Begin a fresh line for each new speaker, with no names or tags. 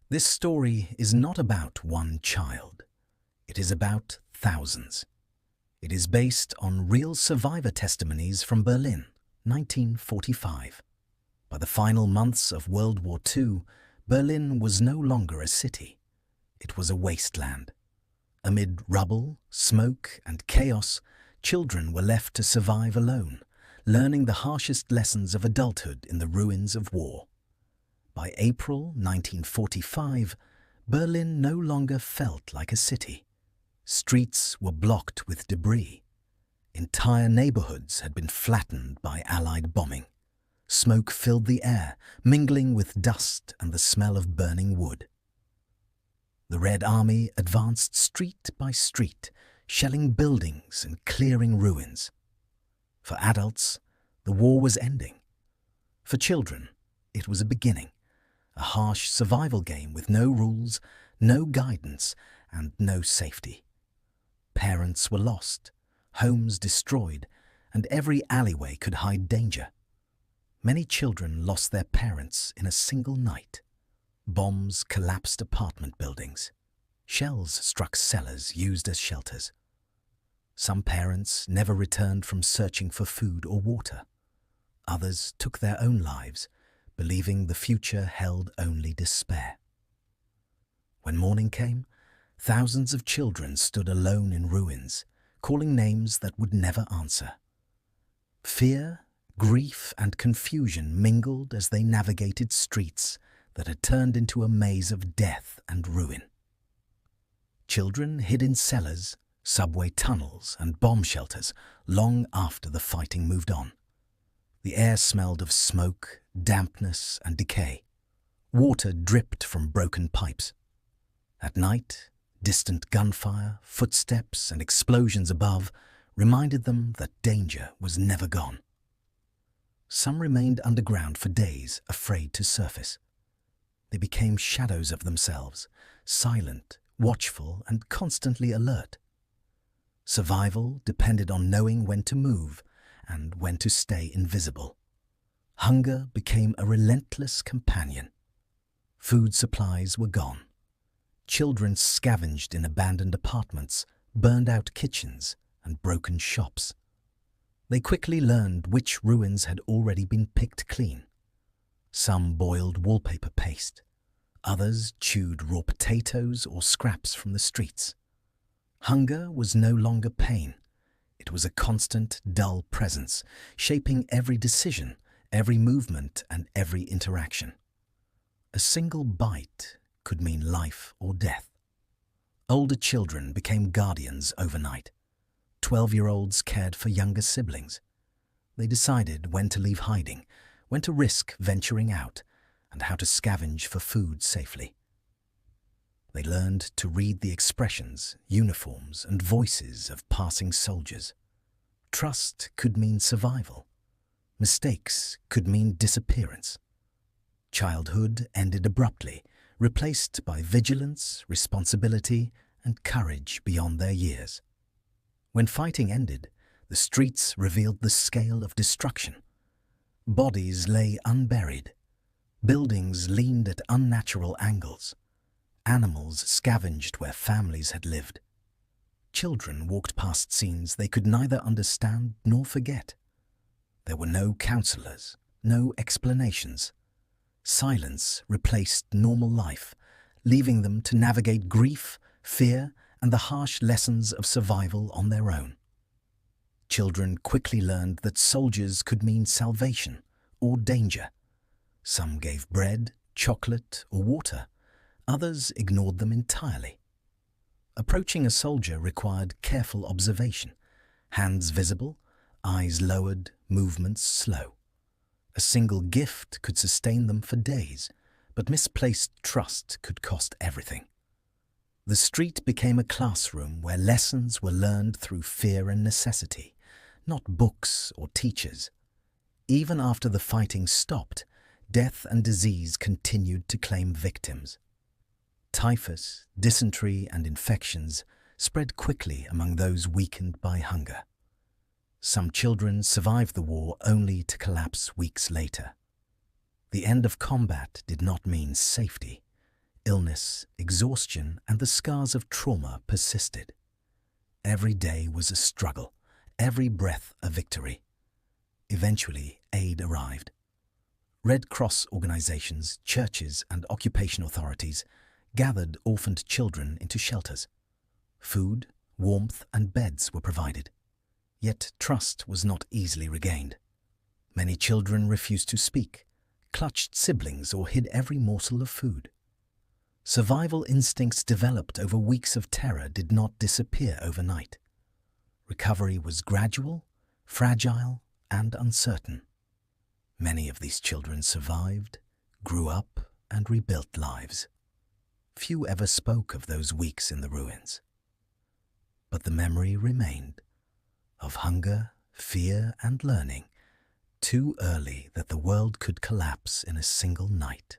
This story is not about one child. It is about thousands. It is based on real survivor testimonies from Berlin, 1945. By the final months of World War II, Berlin was no longer a city. It was a wasteland. Amid rubble, smoke, and chaos, children were left to survive alone, learning the harshest lessons of adulthood in the ruins of war. By April 1945, Berlin no longer felt like a city. Streets were blocked with debris. Entire neighborhoods had been flattened by Allied bombing. Smoke filled the air, mingling with dust and the smell of burning wood. The Red Army advanced street by street, shelling buildings and clearing ruins. For adults, the war was ending. For children, it was a beginning, a harsh survival game with no rules, no guidance, and no safety. Parents were lost, homes destroyed, and every alleyway could hide danger. Many children lost their parents in a single night. Bombs collapsed apartment buildings. Shells struck cellars used as shelters. Some parents never returned from searching for food or water. Others took their own lives, believing the future held only despair. When morning came, thousands of children stood alone in ruins, calling names that would never answer. Fear, grief, and confusion mingled as they navigated streets that had turned into a maze of death and ruin. Children hid in cellars, subway tunnels, and bomb shelters long after the fighting moved on. The air smelled of smoke, dampness, and decay. Water dripped from broken pipes. At night, distant gunfire, footsteps, and explosions above reminded them that danger was never gone. Some remained underground for days, afraid to surface. They became shadows of themselves, silent, watchful, and constantly alert. Survival depended on knowing when to move and when to stay invisible. Hunger became a relentless companion. Food supplies were gone. Children scavenged in abandoned apartments, burned-out kitchens, and broken shops. They quickly learned which ruins had already been picked clean. Some boiled wallpaper paste. Others chewed raw potatoes or scraps from the streets. Hunger was no longer pain. It was a constant, dull presence, shaping every decision, every movement, and every interaction. A single bite could mean life or death. Older children became guardians overnight. 12-year-olds cared for younger siblings. They decided when to leave hiding, when to risk venturing out, and how to scavenge for food safely. They learned to read the expressions, uniforms, and voices of passing soldiers. Trust could mean survival. Mistakes could mean disappearance. Childhood ended abruptly, replaced by vigilance, responsibility, and courage beyond their years. When fighting ended, the streets revealed the scale of destruction. Bodies lay unburied. Buildings leaned at unnatural angles. Animals scavenged where families had lived. Children walked past scenes they could neither understand nor forget. There were no counselors, no explanations. Silence replaced normal life, leaving them to navigate grief, fear, and the harsh lessons of survival on their own. Children quickly learned that soldiers could mean salvation or danger. Some gave bread, chocolate, or water. Others ignored them entirely. Approaching a soldier required careful observation, hands visible, eyes lowered, movements slow. A single gift could sustain them for days, but misplaced trust could cost everything. The street became a classroom where lessons were learned through fear and necessity, not books or teachers. Even after the fighting stopped, death and disease continued to claim victims. Typhus, dysentery, and infections spread quickly among those weakened by hunger. Some children survived the war only to collapse weeks later. The end of combat did not mean safety. Illness, exhaustion, and the scars of trauma persisted. Every day was a struggle, every breath a victory. Eventually, aid arrived. Red Cross organizations, churches, and occupation authorities gathered orphaned children into shelters. Food, warmth, and beds were provided. Yet trust was not easily regained. Many children refused to speak, clutched siblings, or hid every morsel of food. Survival instincts developed over weeks of terror did not disappear overnight. Recovery was gradual, fragile, and uncertain. Many of these children survived, grew up, and rebuilt lives. Few ever spoke of those weeks in the ruins. But the memory remained, of hunger, fear, and learning, too early that the world could collapse in a single night.